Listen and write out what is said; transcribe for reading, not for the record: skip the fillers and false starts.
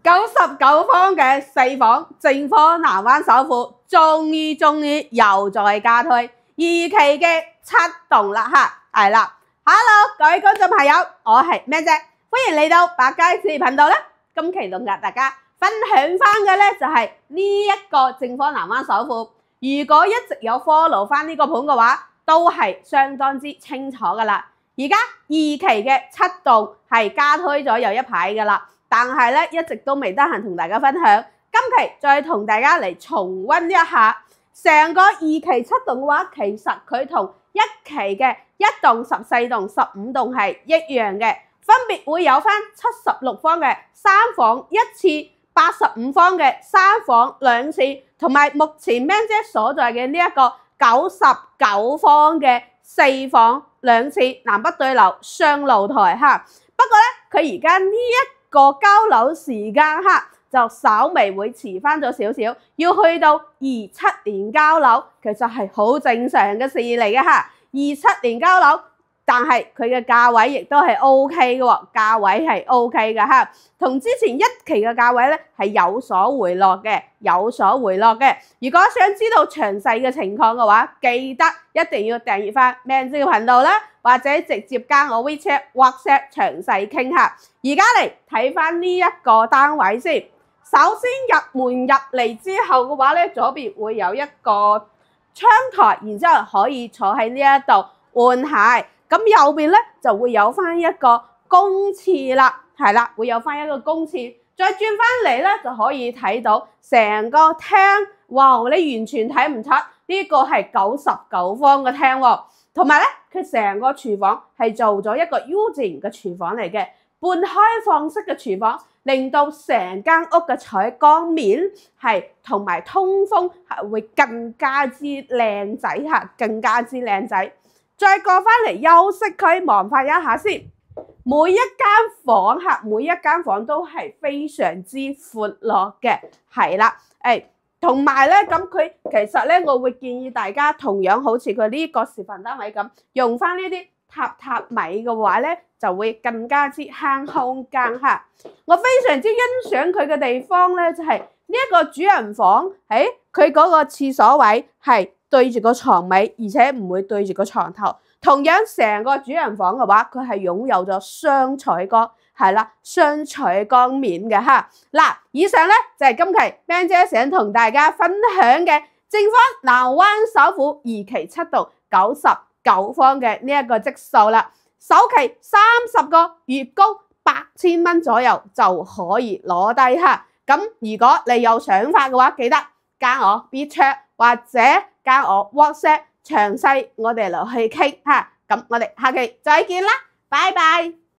99方嘅4房正方南灣首富，終於又再加推2期嘅7棟啦吓，係啦 ，Hello 各位觀眾朋友，我係咩姐，歡迎嚟到百佳置業頻道啦。今期同大家分享翻嘅咧就係呢一個正方南灣首富，如果一直有 follow 翻呢個盤嘅話，都係相當之清楚噶啦。而家2期嘅7棟係加推咗有一排噶啦。但係咧，一直都未得閒同大家分享。今期再同大家嚟重溫一下成個2期7棟嘅話，其實佢同1期嘅1棟、14棟、15棟係一樣嘅，分別會有翻76方嘅3房1次、85方嘅3房2次，同埋目前咩姐所在嘅呢一個99方嘅4房2次南北對流雙露台哈。不過咧，佢而家呢個交樓時間就稍微會遲翻咗少少，要去到27年交樓，其實係好正常嘅事嚟嘅吓。27年交樓，但係佢嘅價位亦都係 OK 嘅喎，價位係 OK 嘅吓，同之前1期嘅價位咧係有所回落嘅，如果想知道詳細嘅情況嘅話，記得一定要訂閱翻咩姐嘅頻道啦。或者直接加我 WeChat、WhatsApp 詳細傾下。而家嚟睇翻呢一個單位先。首先入門入嚟之後嘅話咧，左邊會有一個窗台，然之後可以坐喺呢一度換鞋。咁右邊咧就會有翻一個公廁啦，係啦，會有翻一個公廁。再轉翻嚟咧就可以睇到成個廳，哇！你完全睇唔出呢個係99方嘅廳喎。同埋咧，佢成個廚房係做咗一個 U 字型嘅廚房嚟嘅，半開放式嘅廚房，令到成間屋嘅採光面係同埋通風係會更加之靚仔嚇，更加之靚仔。再過翻嚟休息區望翻一下先，每一間房都係非常之闊落嘅，係啦，同埋咧，咁佢其實咧，我會建議大家同樣好似佢呢個示範單位咁，用翻呢啲榻米嘅話咧，就會更加之慳空間嚇。我非常之欣賞佢嘅地方咧，就係呢一個主人房，佢嗰個廁所位係對住個床尾，而且唔會對住個床頭。同樣成個主人房嘅話，佢係擁有咗雙採光。係啦，雙採光面嘅哈。嗱，以上咧就係今期咩姐想同大家分享嘅正方南灣首富2期7棟99方嘅呢一個積數啦。首期30個月供8000蚊左右就可以攞低哈。咁如果你有想法嘅話，記得加我 WeChat 或者加我 WhatsApp 詳細我哋嚟去傾哈。咁我哋下期再見啦，拜拜。